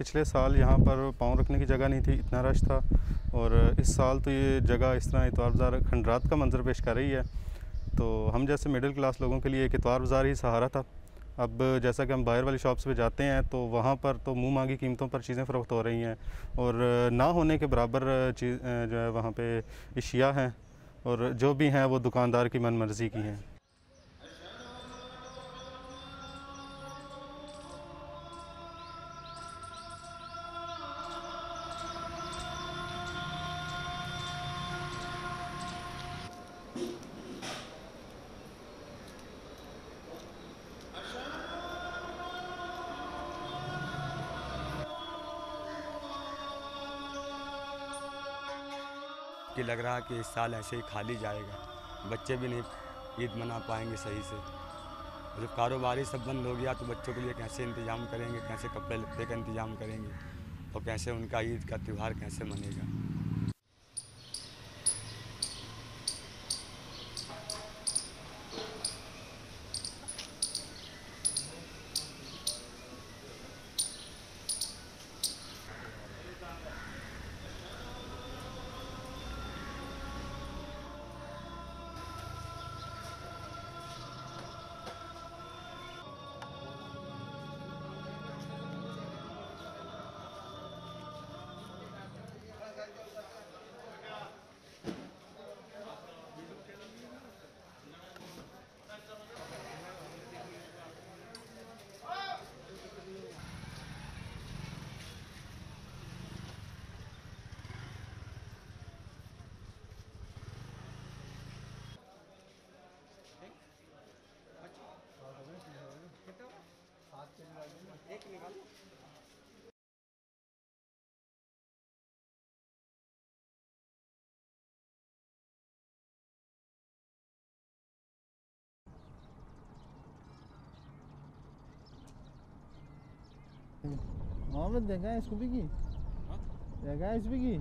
पिछले साल यहाँ पर पाँव रखने की जगह नहीं थी, इतना रश था। और इस साल तो ये जगह इस तरह इतवार बाज़ार खंडरात का मंजर पेश कर रही है। तो हम जैसे मिडिल क्लास लोगों के लिए एक इतवार बाज़ार ही सहारा था। अब जैसा कि हम बाहर वाली शॉप्स पे जाते हैं तो वहाँ पर तो मुँह मांगी कीमतों पर चीज़ें फ़रोख्त हो रही हैं और ना होने के बराबर चीज़ जो है वहाँ पे अशिया हैं और जो भी हैं वो दुकानदार की मनमर्ज़ी की हैं। कि लग रहा कि इस साल ऐसे ही खाली जाएगा, बच्चे भी नहीं ईद मना पाएंगे सही से। जब कारोबारी सब बंद हो गया तो बच्चों के लिए कैसे इंतज़ाम करेंगे, कैसे कपड़े लत्ते का इंतज़ाम करेंगे और कैसे उनका ईद का त्यौहार कैसे मनेगा। Muhammed, der Geist, wo bist Der Geist, wie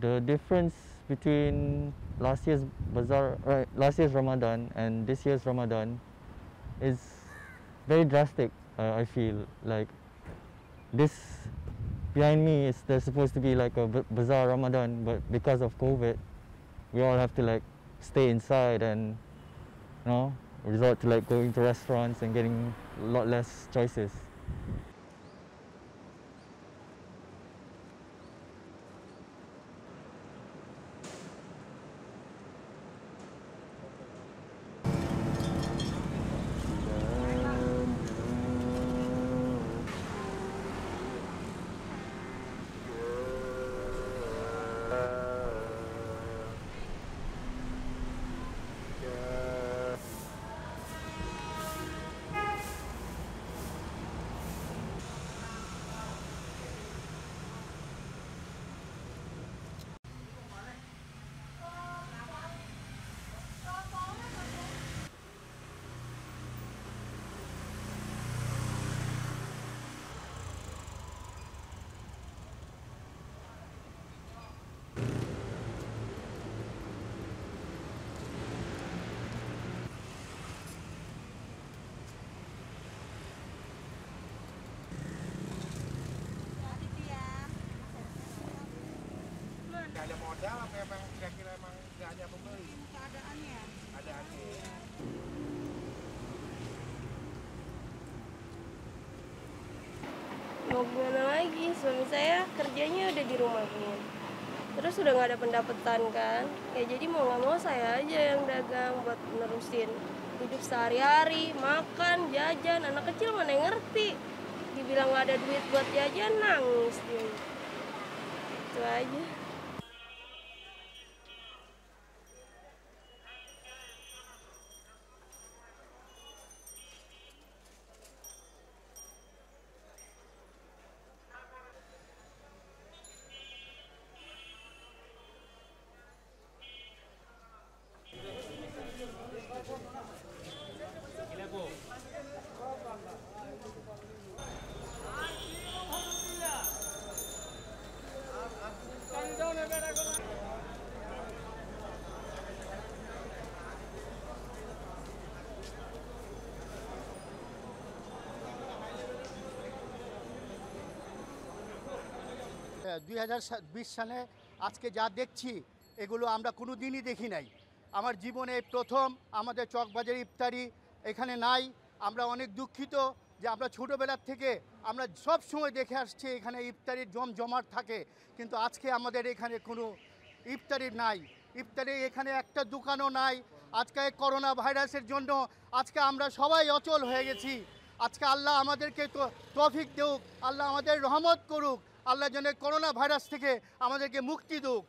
The difference between last year's bazaar, last year's Ramadan and this year's Ramadan is very drastic. I feel like this behind me is there's supposed to be like a bazaar Ramadan, but because of COVID, we all have to like stay inside and resort to like going to restaurants and getting a lot less choices. Ada modal apa emang kira-kira emang nggak ada pembeli? Keadaannya. Mau gimana lagi, suami saya kerjanya udah di rumahnya, terus udah nggak ada pendapatan kan, ya jadi mau nggak mau saya aja yang dagang buat nerusin hidup sehari-hari, makan, jajan. Anak kecil mana yang ngerti, dibilang nggak ada duit buat jajan nangis dia. Itu aja. দুই 2020 সালে আজকে যা দেখছি এগুলো আমরা কোনো দিনই দেখি নাই। আমার জীবনে প্রথম আমাদের চকবাজার ইফতারি এখানে নাই। আমরা অনেক দুঃখিত যে আমরা ছোটোবেলার থেকে আমরা সব সময় দেখে আসছি এখানে ইফতারির জমজমাট থাকে, কিন্তু আজকে আমাদের এখানে কোনো ইফতারি নাই। ইফতারি এখানে একটা দোকানও নাই। আজকে করোনা ভাইরাসের জন্য আজকে আমরা সবাই অচল হয়ে গেছি। আজকে আল্লাহ আমাদেরকে তৌফিক দেউক, আল্লাহ আমাদের রহমত করুক, আল্লাহ যেন করোনা ভাইরাস থেকে আমাদেরকে মুক্তি দিক।